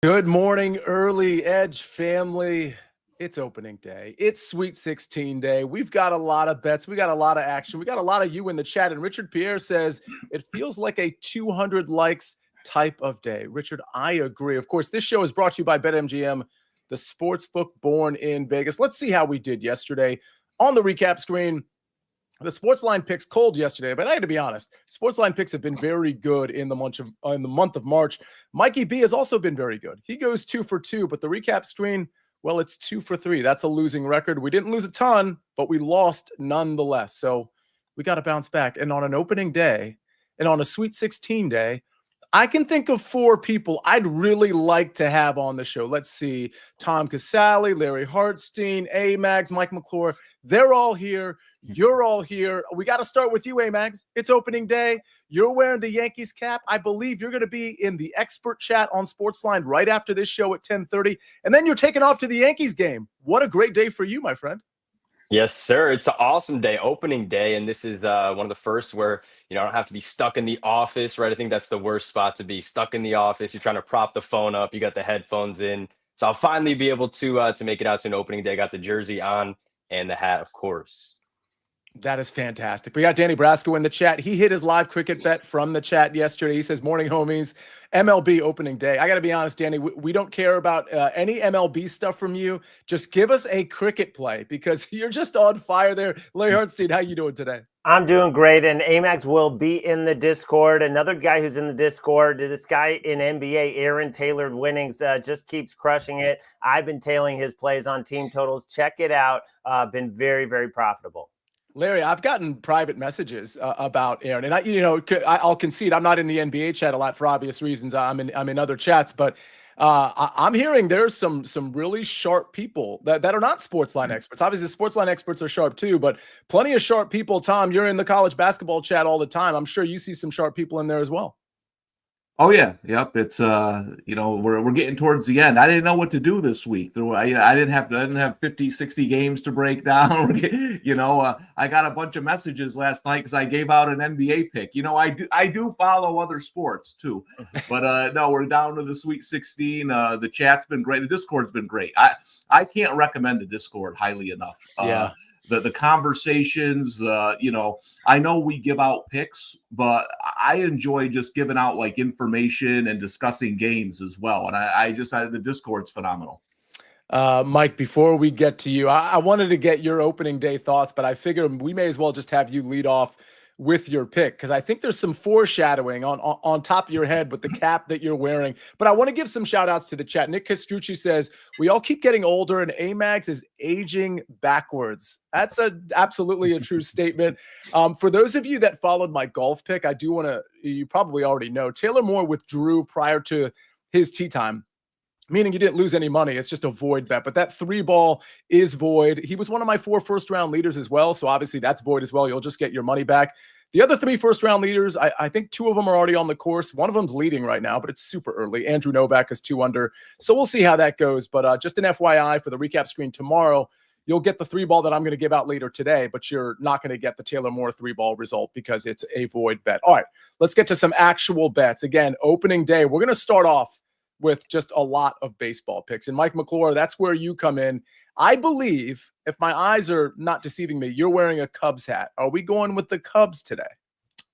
Good morning, early edge family. It's opening day. It's Sweet 16 day. We've got a lot of bets. We got a lot of action. We got a lot of you in the chat. And Richard Pierre says it feels like a 200 likes type of day. Richard, I agree. Of course, this show is brought to you by BetMGM, the sports book born in Vegas. Let's see how we did yesterday. On the recap screen, the SportsLine Picks cold yesterday, but I had to be honest. SportsLine Picks have been very good in the month of March. Mikey B has also been very good. He goes 2 for 2, but the recap screen, well, it's 2 for 3. That's a losing record. We didn't lose a ton, but we lost nonetheless. So we got to bounce back. And on an opening day and on a Sweet 16 day, I can think of 4 people I'd really like to have on the show. Let's see. Tom Casale, Larry Hartstein, AMags, Mike McClure. They're all here. You're all here. We got to start with you, AMags. It's opening day. You're wearing the Yankees cap. I believe you're going to be in the expert chat on SportsLine right after this show at 10:30. And then you're taking off to the Yankees game. What a great day for you, my friend. Yes, sir. It's an awesome day, opening day, and this is one of the first where I don't have to be stuck in the office, right? I think that's the worst spot to be, stuck in the office. You're trying to prop the phone up, you got the headphones in, so I'll finally be able to make it out to an opening day. I got the jersey on and the hat, of course. That is fantastic. We got Danny Brasco in the chat. He hit his live cricket bet from the chat yesterday. He says, morning, homies. MLB opening day. I got to be honest, Danny, we don't care about any MLB stuff from you. Just give us a cricket play because you're just on fire there. Larry Hartstein, how you doing today? I'm doing great, and AMags will be in the Discord. Another guy who's in the Discord, this guy in NBA, Aaron Taylor Winnings, just keeps crushing it. I've been tailing his plays on team totals. Check it out. Been very, very profitable. Larry, I've gotten private messages about Aaron, and I'll concede I'm not in the NBA chat a lot for obvious reasons. I'm in other chats, but I'm hearing there's some really sharp people that are not SportsLine experts. Obviously, the SportsLine experts are sharp too, but plenty of sharp people. Tom, you're in the college basketball chat all the time. I'm sure you see some sharp people in there as well. Oh yeah, yep. It's we're getting towards the end. I didn't know what to do this week. I didn't have 50, 60 games to break down. I got a bunch of messages last night because I gave out an NBA pick. I do follow other sports too, but no, we're down to the Sweet 16. The chat's been great. The Discord's been great. I can't recommend the Discord highly enough. Yeah. The conversations, I know we give out picks, but I enjoy just giving out like information and discussing games as well. And the Discord's phenomenal. Mike, before we get to you, I wanted to get your opening day thoughts, but I figured we may as well just have you lead off with your pick because I think there's some foreshadowing on top of your head with the cap that you're wearing. But I want to give some shout outs to the chat. Nick Castrucci says, we all keep getting older and AMags is aging backwards. That's absolutely a true statement. For those of you that followed my golf pick, I do want to, you probably already know, Taylor Moore withdrew prior to his tee time, meaning you didn't lose any money. It's just a void bet, but that 3 ball is void. He was one of my 4 first-round leaders as well, so obviously that's void as well. You'll just get your money back. The other 3 first-round leaders, I think 2 of them are already on the course. One of them's leading right now, but it's super early. Andrew Novak is 2 under, so we'll see how that goes. But just an FYI for the recap screen tomorrow, you'll get the 3 ball that I'm going to give out later today, but you're not going to get the Taylor Moore 3 ball result because it's a void bet. All right, let's get to some actual bets. Again, opening day, we're going to start off with just a lot of baseball picks. And Mike McClure, that's where you come in. I believe, if my eyes are not deceiving me, you're wearing a Cubs hat. Are we going with the Cubs today?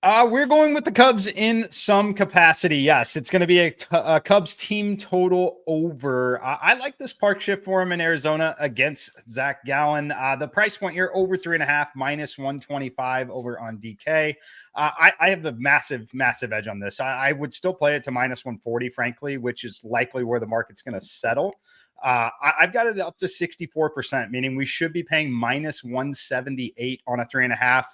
We're going with the Cubs in some capacity. Yes, it's going to be a Cubs team total over. I like this park shift for him in Arizona against Zach Gallen. The price point here over 3.5 minus 125 over on DK. I have the massive edge on this. I would still play it to minus 140, frankly, which is likely where the market's going to settle. I've got it up to 64%, meaning we should be paying minus 178 on a 3.5.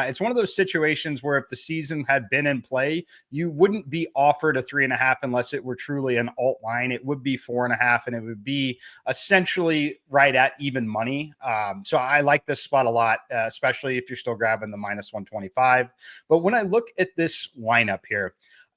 It's one of those situations where if the season had been in play, you wouldn't be offered a 3.5 unless it were truly an alt line. It would be 4.5, and it would be essentially right at even money. So I like this spot a lot, especially if you're still grabbing the minus 125. But when I look at this lineup here,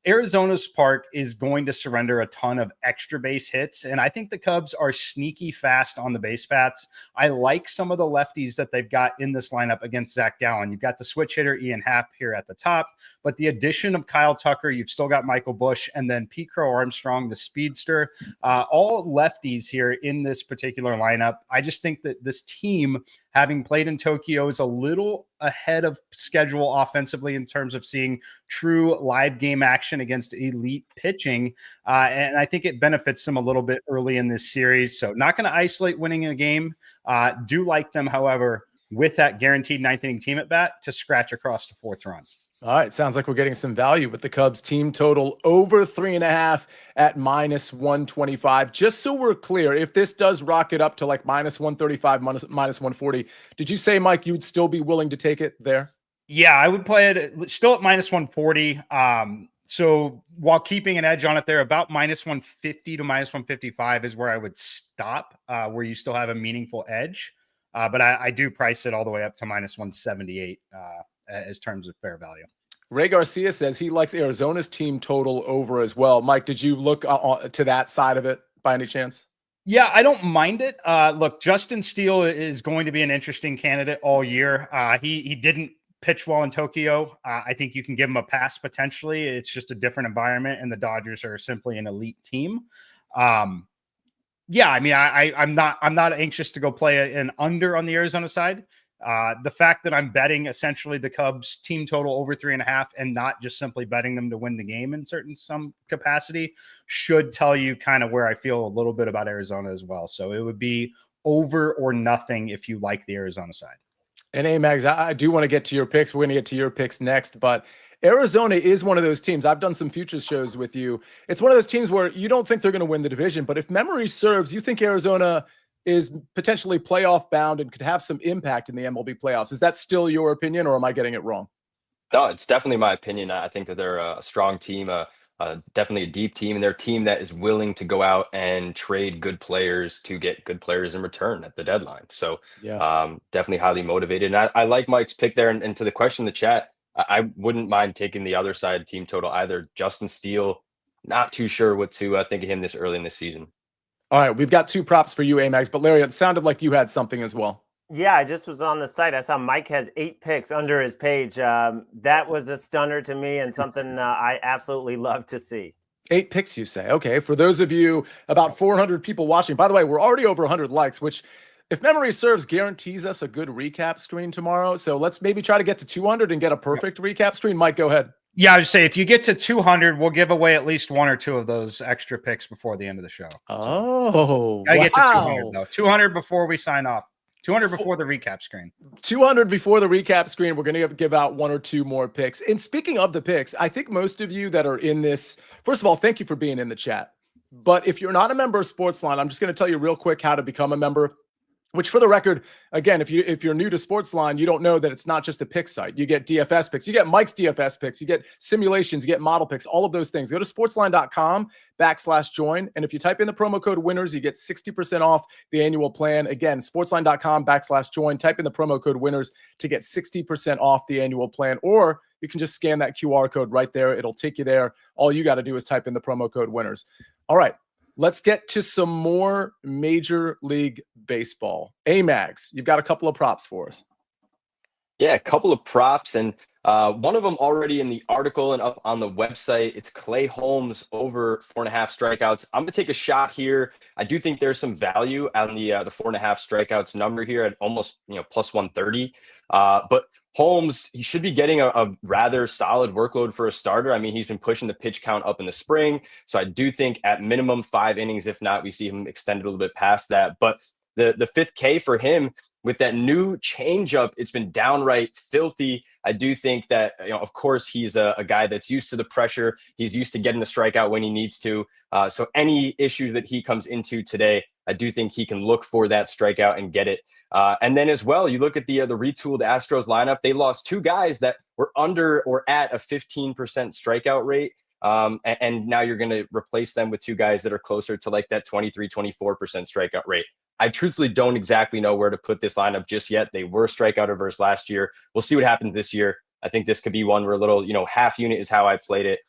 Arizona's park is going to surrender a ton of extra base hits, and I think the Cubs are sneaky fast on the base paths. I like some of the lefties that they've got in this lineup against Zach Gallen. You've got the switch hitter Ian Happ here at the top, but the addition of Kyle Tucker, you've still got Michael Busch, and then Pete Crow Armstrong, the speedster, all lefties here in this particular lineup. I just think that this team, having played in Tokyo, is a little ahead of schedule offensively in terms of seeing true live game action against elite pitching. And I think it benefits them a little bit early in this series. So not going to isolate winning a game. Do like them, however, with that guaranteed ninth inning team at bat to scratch across the fourth run. All right. Sounds like we're getting some value with the Cubs team total over 3.5 at -125. Just so we're clear, if this does rocket up to like -135, -140, did you say, Mike, you'd still be willing to take it there? Yeah, I would play it still at -140. So while keeping an edge on it there, about -150 to -155 is where I would stop, where you still have a meaningful edge. But I do price it all the way up to -178 as terms of fair value. Ray Garcia says he likes Arizona's team total over as well. Mike, did you look to that side of it by any chance? Yeah, I don't mind it. Look, Justin Steele is going to be an interesting candidate all year. He didn't pitch well in Tokyo. I think you can give him a pass potentially. It's just a different environment, and the Dodgers are simply an elite team. Yeah, I mean, I'm not anxious to go play an under on the Arizona side. The fact that I'm betting essentially the Cubs team total over 3.5 and not just simply betting them to win the game in some capacity should tell you kind of where I feel a little bit about Arizona as well. So it would be over or nothing if you like the Arizona side. And AMags, I do want to get to your picks. We're going to get to your picks next, but Arizona is one of those teams. I've done some futures shows with you. It's one of those teams where you don't think they're going to win the division, but if memory serves, you think Arizona is potentially playoff bound and could have some impact in the MLB playoffs. Is that still your opinion, or am I getting it wrong? No, it's definitely my opinion. I think that they're a strong team, definitely a deep team, and they're a team that is willing to go out and trade good players to get good players in return at the deadline. So yeah, definitely highly motivated. And I like Mike's pick there. And to the question in the chat, I wouldn't mind taking the other side team total either. Justin Steele, not too sure what to think of him this early in the season. All right, we've got two props for you, AMags, but Larry, it sounded like you had something as well. Yeah, I just was on the site. I saw Mike has 8 picks under his page. That was a stunner to me and something I absolutely love to see. 8 picks, you say? Okay, for those of you, about 400 people watching. By the way, we're already over 100 likes, which, if memory serves, guarantees us a good recap screen tomorrow. So let's maybe try to get to 200 and get a perfect recap screen. Mike, go ahead. Yeah, I would say if you get to 200, we'll give away at least 1 or 2 of those extra picks before the end of the show. Oh, gotta get to wow. 200 though. 200 before we sign off. 200 before the recap screen. 200 before the recap screen. We're going to give out 1 or 2 more picks. And speaking of the picks, I think most of you that are in this, first of all, thank you for being in the chat. But if you're not a member of SportsLine, I'm just going to tell you real quick how to become a member. Which, for the record, again, if you're new to SportsLine, you don't know that it's not just a pick site. You get DFS picks, you get Mike's DFS picks, you get simulations, you get model picks, all of those things. Go to sportsline.com/join, and if you type in the promo code winners, you get 60% off the annual plan. Again, sportsline.com/join. Type in the promo code winners to get 60% off the annual plan, or you can just scan that QR code right there. It'll take you there. All you got to do is type in the promo code winners. All right. Let's get to some more Major League Baseball. AMags, you've got a couple of props for us. Yeah, a couple of props, and one of them already in the article and up on the website. It's Clay Holmes over 4.5 strikeouts. I'm going to take a shot here. I do think there's some value on the 4.5 strikeouts number here at almost plus 130. But Holmes, he should be getting a rather solid workload for a starter. I mean, he's been pushing the pitch count up in the spring. So I do think at minimum 5 innings, if not, we see him extended a little bit past that. But the 5th K for him with that new changeup, it's been downright filthy. I do think that, of course, he's a guy that's used to the pressure. He's used to getting the strikeout when he needs to. So any issue that he comes into today, I do think he can look for that strikeout and get it. And then as well, you look at the retooled Astros lineup. They lost 2 guys that were under or at a 15% strikeout rate. And now you're going to replace them with 2 guys that are closer to like that 23, 24% strikeout rate. I truthfully don't exactly know where to put this lineup just yet. They were strikeout averse last year. We'll see what happens this year. I think this could be one where a little, half unit is how I played it.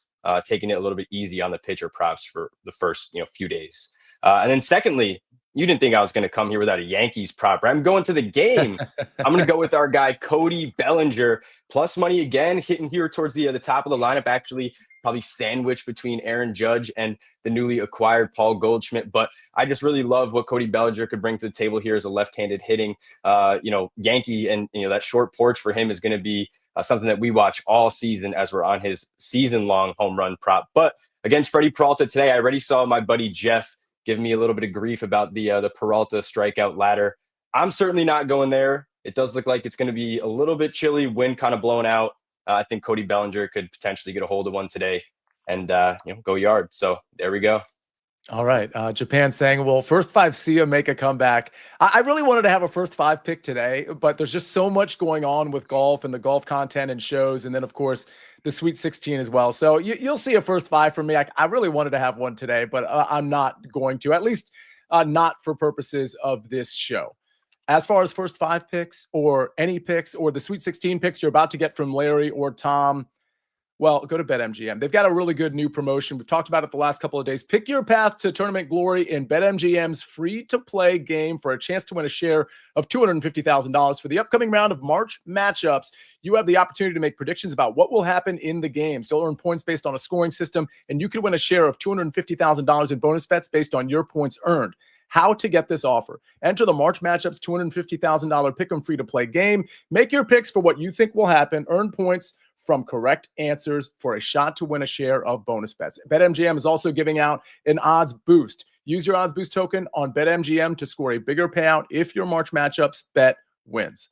taking it a little bit easy on the pitcher props for the first few days. And then secondly, you didn't think I was going to come here without a Yankees prop, right? I'm going to the game. I'm going to go with our guy Cody Bellinger, plus money again, hitting here towards the top of the lineup. Actually, probably sandwiched between Aaron Judge and the newly acquired Paul Goldschmidt. But I just really love what Cody Bellinger could bring to the table here as a left-handed hitting, Yankee, and that short porch for him is going to be something that we watch all season as we're on his season-long home run prop. But against Freddie Peralta today, I already saw my buddy Jeff give me a little bit of grief about the Peralta strikeout ladder. I'm certainly not going there. It does look like it's going to be a little bit chilly, wind kind of blowing out. I think Cody Bellinger could potentially get a hold of one today and go yard. So there we go. All right. Japan saying, well, first five Sia make a comeback. I really wanted to have a first five pick today, but there's just so much going on with golf and the golf content and shows. And then, of course, the Sweet 16 as well. So you'll see a first five from me. I really wanted to have one today, but I'm not going to, at least not for purposes of this show. As far as first five picks or any picks or the Sweet 16 picks you're about to get from Larry or Tom, well, go to BetMGM. They've got a really good new promotion. We've talked about it the last couple of days. Pick your path to tournament glory in BetMGM's free-to-play game for a chance to win a share of $250,000 for the upcoming round of March matchups. You have the opportunity to make predictions about what will happen in the games. You'll earn points based on a scoring system, and you can win a share of $250,000 in bonus bets based on your points earned. How to get this offer? Enter the March Matchups $250,000 pick-em free-to-play game. Make your picks for what you think will happen. Earn points from correct answers for a shot to win a share of bonus bets. BetMGM is also giving out an odds boost. Use your odds boost token on BetMGM to score a bigger payout if your March Matchups bet wins.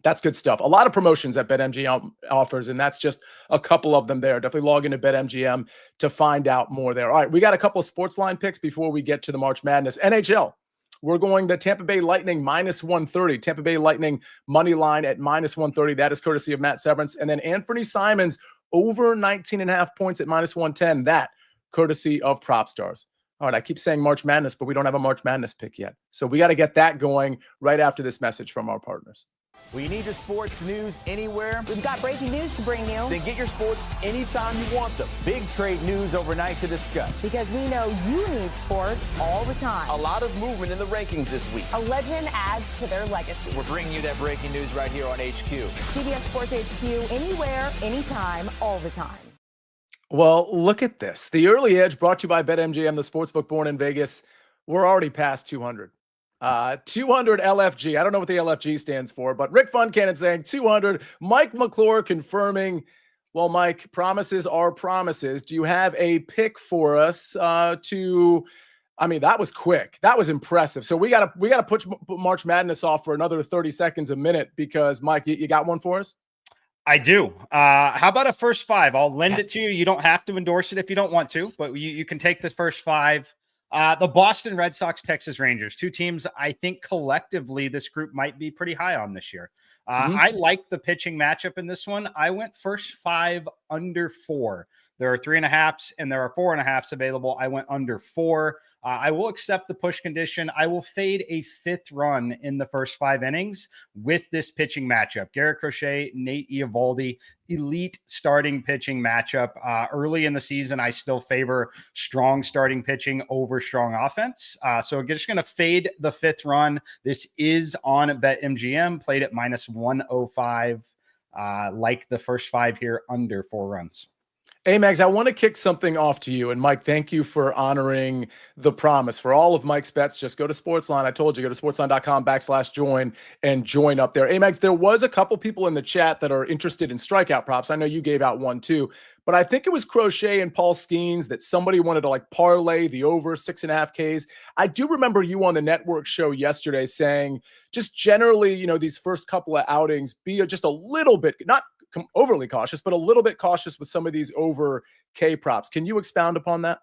That's good stuff. A lot of promotions that BetMGM offers, and that's just a couple of them there. Definitely log into BetMGM to find out more there. All right, we got a couple of SportsLine picks before we get to the March Madness. NHL. We're going the Tampa Bay Lightning minus 130. Tampa Bay Lightning money line at minus 130. That is courtesy of Matt Severance. And then Anthony Simons over 19.5 points at minus 110. That courtesy of PropStars. All right, I keep saying March Madness, but we don't have a March Madness pick yet. So we got to get that going right after this message from our partners. We need your sports news anywhere. We've got breaking news to bring you. Then get your sports anytime you want them. Big trade news overnight to discuss. Because we know you need sports all the time. A lot of movement in the rankings this week. A legend adds to their legacy. We're bringing you that breaking news right here on HQ. CBS Sports HQ, anywhere, anytime, all the time. Well, look at this. The Early Edge brought to you by BetMGM, the sportsbook born in Vegas. We're already past 200. 200 LFG. I don't know what the LFG stands for, but Rick Funcannon saying 200. Mike McClure confirming, well, Mike, promises are promises. Do you have a pick for us I mean, that was quick. That was impressive. So we got to put March Madness off for another 30 seconds a minute because, Mike, you got one for us? I do. How about a first five? I'll lend it to you. You don't have to endorse it if you don't want to, but you can take the first five. The Boston Red Sox, Texas Rangers, two teams I think collectively this group might be pretty high on this year. I like the pitching matchup in this one. I went first five under 4. There are 3.5s and there are 4.5s available. I went under 4. I will accept the push condition. I will fade a 5th run in the first 5 innings with this pitching matchup. Garrett Crochet, Nate Eovaldi, elite starting pitching matchup. Early in the season, I still favor strong starting pitching over strong offense. So we're just going to fade the 5th run. This is on BetMGM, played at minus 105. Like the first 5 here, under 4 runs. AMags, I want to kick something off to you. And Mike, thank you for honoring the promise. For all of Mike's bets, just go to SportsLine. I told you, go to sportsline.com/join and join up there. AMags, there was a couple people in the chat that are interested in strikeout props. I know you gave out one too, but I think it was Crochet and Paul Skeens that somebody wanted to like parlay the over 6.5 Ks. I do remember you on the network show yesterday saying just generally, you know, these first couple of outings, be just a little bit, not overly cautious, but a little bit cautious with some of these over K props. Can you expound upon that?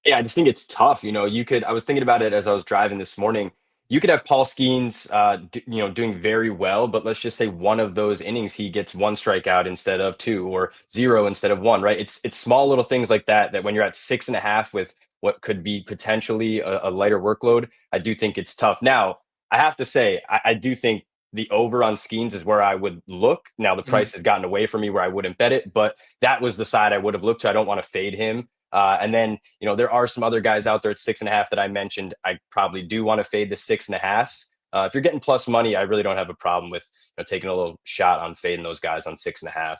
Yeah, I just think it's tough. You know, I was thinking about it as I was driving this morning. You could have Paul Skeens, doing very well, but let's just say one of those innings, he gets 1 strikeout instead of 2 or 0 instead of 1, right? It's small little things like that when you're at 6.5 with what could be potentially a lighter workload, I do think it's tough. Now, I have to say, I do think the over on Skeens is where I would look. Now the price has gotten away from me where I wouldn't bet it, but that was the side I would have looked to. I don't want to fade him. And then, there are some other guys out there at 6.5 that I mentioned. I probably do want to fade the 6.5s. If you're getting plus money, I really don't have a problem with taking a little shot on fading those guys on 6.5.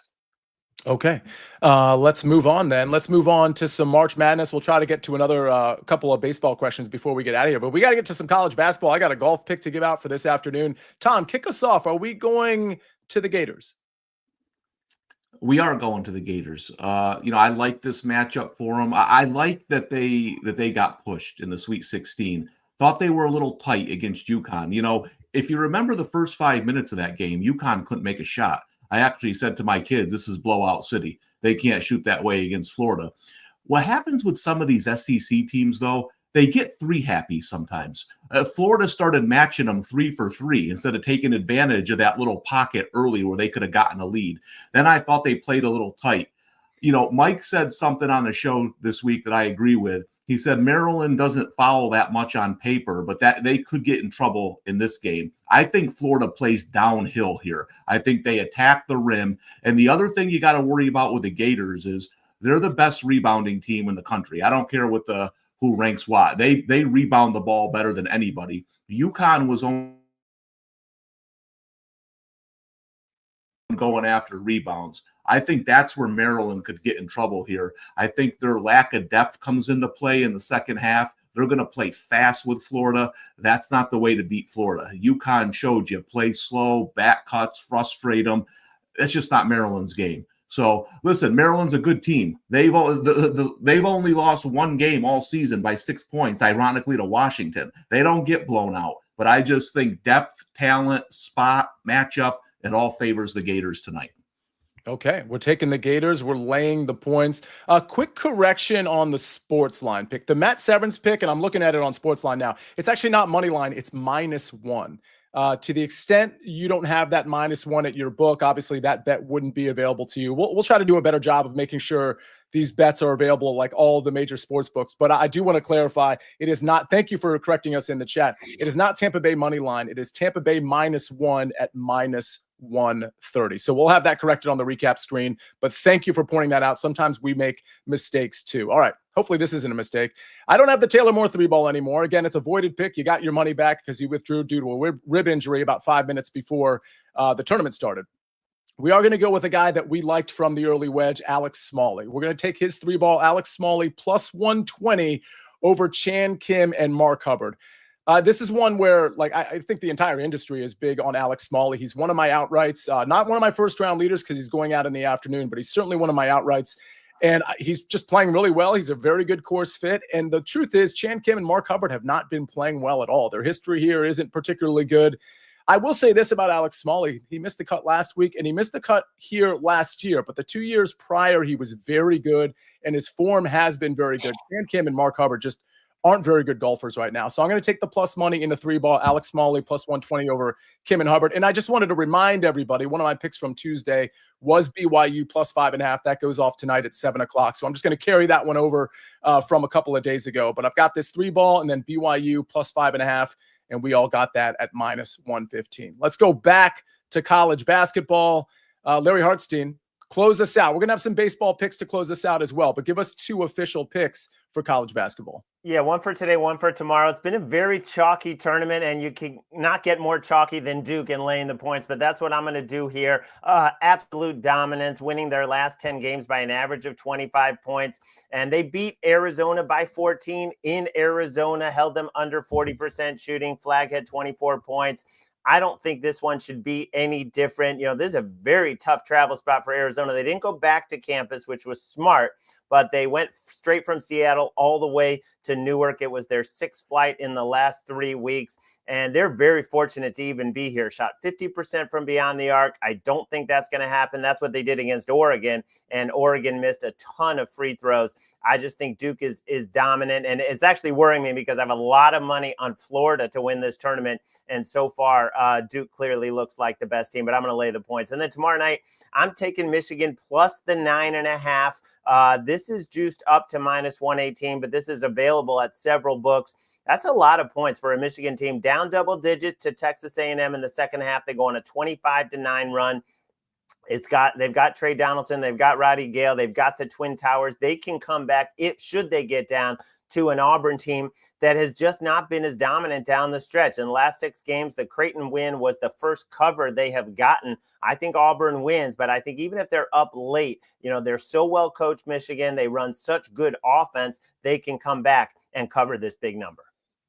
Okay. Let's move on then. Let's move on to some March Madness. We'll try to get to another couple of baseball questions before we get out of here, but we got to get to some college basketball. I got a golf pick to give out for this afternoon. Tom, kick us off. Are we going to the Gators? We are going to the Gators. I like this matchup for them. I like that they got pushed in the Sweet 16. Thought they were a little tight against UConn. If you remember the first 5 minutes of that game, UConn couldn't make a shot. I actually said to my kids, this is blowout city. They can't shoot that way against Florida. What happens with some of these SEC teams, though, they get three happy sometimes. Florida started matching them 3 for 3 instead of taking advantage of that little pocket early where they could have gotten a lead. Then I thought they played a little tight. Mike said something on the show this week that I agree with. He said Maryland doesn't foul that much on paper, but that they could get in trouble in this game. I think Florida plays downhill here. I think they attack the rim. And the other thing you got to worry about with the Gators is they're the best rebounding team in the country. I don't care who ranks what. They rebound the ball better than anybody. UConn was only going after rebounds. I think that's where Maryland could get in trouble here. I think their lack of depth comes into play in the second half. They're going to play fast with Florida. That's not the way to beat Florida. UConn showed you play slow, back cuts, frustrate them. That's just not Maryland's game. So listen, Maryland's a good team. They've only lost one game all season by 6 points, ironically, to Washington. They don't get blown out. But I just think depth, talent, spot, matchup, it all favors the Gators tonight. Okay, we're taking the Gators. We're laying the points. A quick correction on the SportsLine pick. The Matt Severance pick, and I'm looking at it on SportsLine now, it's actually not money line. It's -1. To the extent you don't have that -1 at your book, obviously that bet wouldn't be available to you. We'll try to do a better job of making sure these bets are available like all the major sports books. But I do want to clarify, it is not, thank you for correcting us in the chat. It is not Tampa Bay money line. It is Tampa Bay -1 at -130. So we'll have that corrected on the recap screen, but thank you for pointing that out. Sometimes we make mistakes too. All right. Hopefully this isn't a mistake. I don't have the Taylor Moore 3-ball anymore. Again, it's a voided pick. You got your money back because you withdrew due to a rib injury about 5 minutes before the tournament started. We are going to go with a guy that we liked from the early wedge, Alex Smalley. We're going to take his 3-ball, Alex Smalley, +120 over Chan Kim and Mark Hubbard. This is one where, I think the entire industry is big on Alex Smalley. He's one of my outrights, not one of my first-round leaders because he's going out in the afternoon, but he's certainly one of my outrights. And he's just playing really well. He's a very good course fit. And the truth is, Chan Kim and Mark Hubbard have not been playing well at all. Their history here isn't particularly good. I will say this about Alex Smalley. He missed the cut last week, and he missed the cut here last year. But the 2 years prior, he was very good, and his form has been very good. Chan Kim and Mark Hubbard just aren't very good golfers right now. So I'm going to take the plus money in the 3-ball, Alex Smalley +120 over Kim and Hubbard. And I just wanted to remind everybody, one of my picks from Tuesday was BYU +5.5. That goes off tonight at 7 o'clock. So I'm just going to carry that one over from a couple of days ago. But I've got this 3-ball and then BYU +5.5. And we all got that at -115. Let's go back to college basketball. Larry Hartstein, close us out. We're going to have some baseball picks to close us out as well, but give us 2 official picks for college basketball. Yeah, one for today, one for tomorrow. It's been a very chalky tournament, and you can not get more chalky than Duke in laying the points, but that's what I'm going to do here. Absolute dominance, winning their last 10 games by an average of 25 points, and they beat Arizona by 14 in Arizona, held them under 40% shooting. Flag had 24 points. I don't think this one should be any different. This is a very tough travel spot for Arizona. They didn't go back to campus, which was smart, but they went straight from Seattle all the way to Newark. It was their 6th flight in the last 3 weeks, and they're very fortunate to even be here. Shot 50% from beyond the arc. I don't think that's going to happen. That's what they did against Oregon, and Oregon missed a ton of free throws. I just think Duke is dominant, and it's actually worrying me because I have a lot of money on Florida to win this tournament, and so far Duke clearly looks like the best team, but I'm going to lay the points. And then tomorrow night, I'm taking Michigan plus the 9.5. This is juiced up to -118, but this is available at several books. That's a lot of points for a Michigan team down double digits to Texas A&M in the second half. They go on a 25-9 run. They've got Trey Donaldson, they've got Roddy Gale, they've got the Twin Towers. They can come back should they get down to an Auburn team that has just not been as dominant down the stretch. In the last 6 games, the Creighton win was the first cover they have gotten. I think Auburn wins, but I think even if they're up late, they're so well coached, Michigan, they run such good offense, they can come back and cover this big number.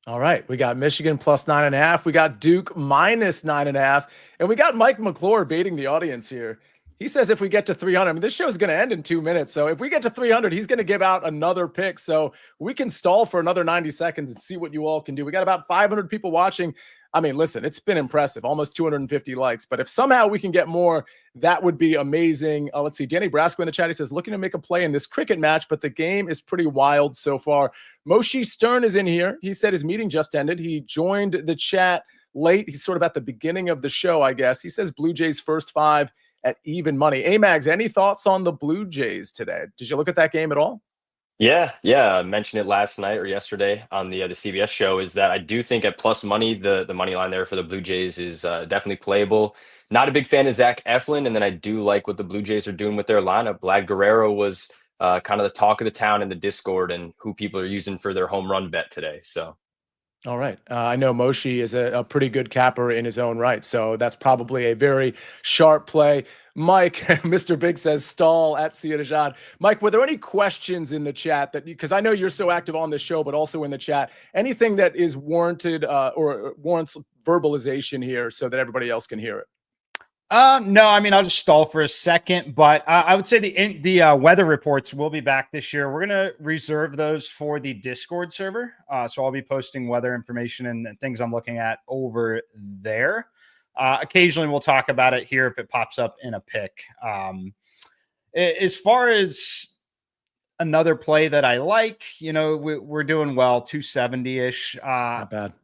All right. We got Michigan plus 9.5. We got Duke minus 9.5. And we got Mike McClure baiting the audience here. He says if we get to 300, this show is going to end in 2 minutes. So if we get to 300, he's going to give out another pick. So we can stall for another 90 seconds and see what you all can do. We got about 500 people watching. Listen, it's been impressive, almost 250 likes. But if somehow we can get more, that would be amazing. Let's see. Danny Brasco in the chat, he says, looking to make a play in this cricket match, but the game is pretty wild so far. Moshe Stern is in here. He said his meeting just ended. He joined the chat late. He's sort of at the beginning of the show, I guess. He says Blue Jays first 5 at even money. AMags, any thoughts on the Blue Jays today? Did you look at that game at all? Yeah. I mentioned it last night or yesterday on the CBS show, is that I do think at plus money, the money line there for the Blue Jays is definitely playable. Not a big fan of Zach Eflin, and then I do like what the Blue Jays are doing with their lineup. Vlad Guerrero was kind of the talk of the town in the Discord and who people are using for their home run bet today. So. All right. I know Moshe is a pretty good capper in his own right. So that's probably a very sharp play. Mike, Mr. Big says stall at Sia Nejad. Mike, were there any questions in the chat because I know you're so active on this show, but also in the chat, anything that is warranted or warrants verbalization here so that everybody else can hear it? No, I'll just stall for a second, but I would say the weather reports will be back this year. We're going to reserve those for the Discord server. So I'll be posting weather information and things I'm looking at over there. Occasionally we'll talk about it here if it pops up in a pick. As far as another play that I like, we're doing well, 270-ish. Not bad.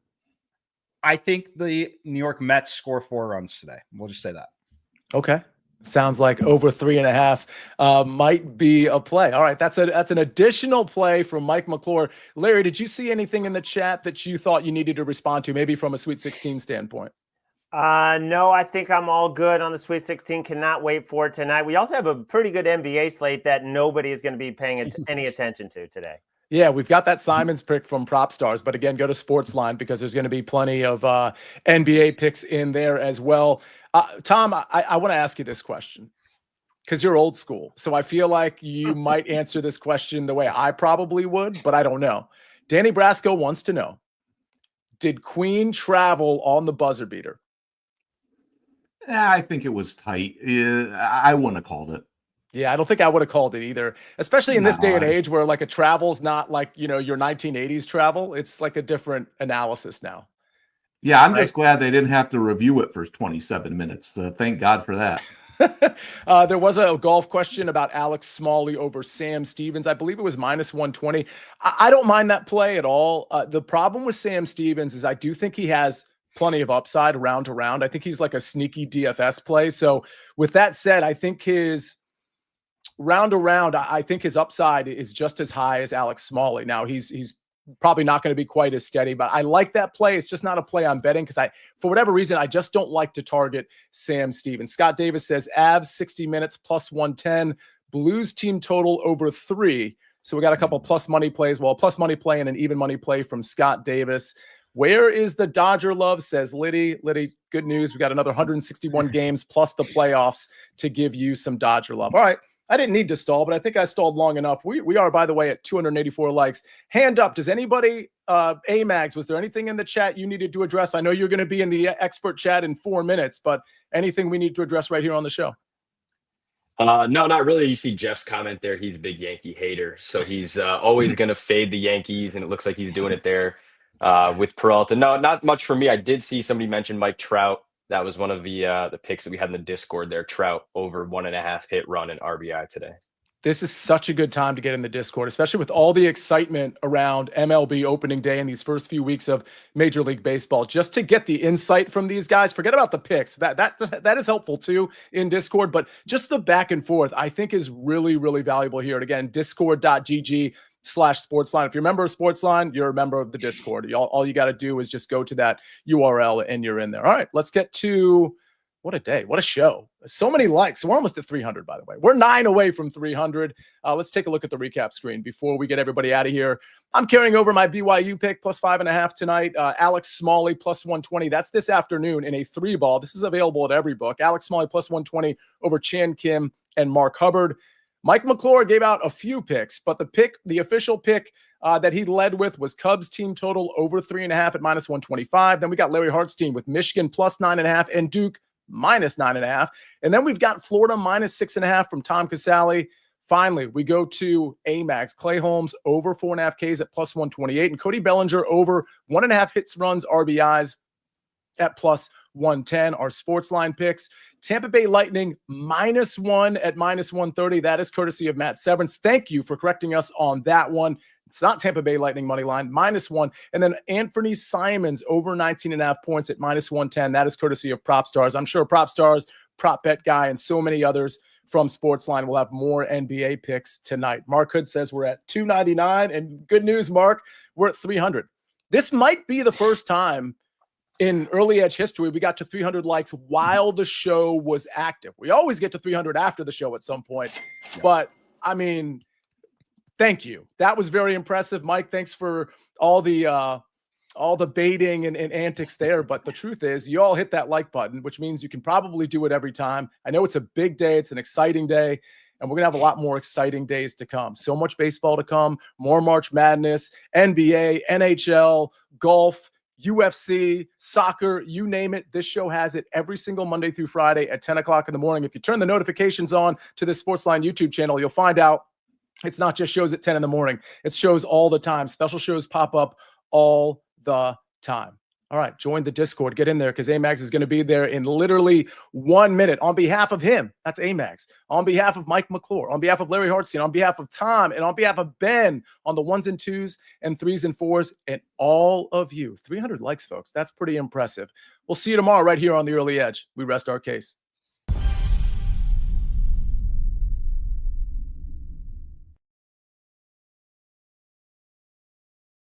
I think the New York Mets score 4 runs today. We'll just say that. Okay. Sounds like over 3.5 might be a play. All right. That's an additional play from Mike McClure. Larry, did you see anything in the chat that you thought you needed to respond to, maybe from a Sweet 16 standpoint? No, I think I'm all good on the Sweet 16. Cannot wait for it tonight. We also have a pretty good NBA slate that nobody is going to be paying any attention to today. Yeah, we've got that Simons pick from Prop Stars, but again, go to SportsLine because there's going to be plenty of NBA picks in there as well. Tom, I want to ask you this question because you're old school. So I feel like you might answer this question the way I probably would, but I don't know. Danny Brasco wants to know, did Queen travel on the buzzer beater? Yeah, I think it was tight. I wouldn't have called it. Yeah, I don't think I would have called it either, especially in this day and age where like a travel's not like, your 1980s travel. It's like a different analysis now. Yeah, I'm just glad they didn't have to review it for 27 minutes. Thank God for that. There was a golf question about Alex Smalley over Sam Stevens. I believe it was minus 120. I don't mind that play at all. The problem with Sam Stevens is I do think he has plenty of upside round to round. I think he's like a sneaky DFS play. So with that said, I think his round to round, I think his upside is just as high as Alex Smalley. Now he's probably not going to be quite as steady, but I like that play. It's just not a play I'm betting because for whatever reason, I just don't like to target Sam Stevens. Scott Davis says Avs 60 minutes plus 110, Blues team total over 3. So we got a couple plus money plays. Well, a plus money play and an even money play from Scott Davis. Where is the Dodger love, says Liddy. Liddy, good news. We got another 161 games plus the playoffs to give you some Dodger love. All right. I didn't need to stall, but I think I stalled long enough. We are, by the way, at 284 likes. Hand up. Does anybody, AMags, was there anything in the chat you needed to address? I know you're going to be in the expert chat in 4 minutes, but anything we need to address right here on the show? No, not really. You see Jeff's comment there. He's a big Yankee hater. So he's always going to fade the Yankees, and it looks like he's doing it there with Peralta. No, not much for me. I did see somebody mention Mike Trout. That was one of the picks that we had in the Discord there. Trout over 1.5 hit run in RBI today. This is such a good time to get in the Discord, especially with all the excitement around MLB opening day and these first few weeks of Major League Baseball. Just to get the insight from these guys, forget about the picks. That is helpful too in Discord, but just the back and forth I think is really, really valuable here. And again, discord.gg YouTube.com/SportsLine. If you're a member of SportsLine, you're a member of the Discord. All you got to do is just go to that URL and you're in there. All right, let's get to what a day. What a show. So many likes. We're almost at 300, by the way. We're 9 away from 300. Let's take a look at the recap screen before we get everybody out of here. I'm carrying over my BYU pick +5.5 tonight. Alex Smalley +120. That's this afternoon in a 3-ball. This is available at every book. Alex Smalley +120 over Chan Kim and Mark Hubbard. Mike McClure gave out a few picks, but the official pick that he led with was Cubs team total over 3.5 at -125. Then we got Larry Hartstein with Michigan +9.5 and Duke -9.5. And then we've got Florida -6.5 from Tom Casale. Finally, we go to AMags. Clay Holmes over 4.5 Ks at +128 and Cody Bellinger over 1.5 hits, runs, RBIs at +110. Our SportsLine picks. Tampa Bay Lightning -1 at -130. That is courtesy of Matt Severance. Thank you for correcting us on that one. It's not Tampa Bay Lightning money line, -1. And then Anthony Simons over 19.5 points at -110. That is courtesy of Prop Stars. I'm sure Prop Stars, Prop Bet Guy, and so many others from SportsLine will have more NBA picks tonight. Mark Hood says we're at 299. And good news, Mark, we're at 300. This might be the first time in early edge history we got to 300 likes while the show was active. We always get to 300 after the show at some point. But, I mean, thank you. That was very impressive. Mike, thanks for all the baiting and antics there. But the truth is you all hit that like button, which means you can probably do it every time. I know it's a big day. It's an exciting day. And we're going to have a lot more exciting days to come. So much baseball to come, more March Madness, NBA, NHL, golf, UFC, soccer, you name it. This show has it every single Monday through Friday at 10 o'clock in the morning. If you turn the notifications on to the SportsLine YouTube channel, you'll find out it's not just shows at 10 in the morning. It's shows all the time. Special shows pop up all the time. All right, join the Discord. Get in there because AMags is going to be there in literally 1 minute. On behalf of him, that's AMags. On behalf of Mike McClure, on behalf of Larry Hartstein, on behalf of Tom, and on behalf of Ben on the 1s and 2s and 3s and 4s, and all of you. 300 likes, folks. That's pretty impressive. We'll see you tomorrow right here on The Early Edge. We rest our case.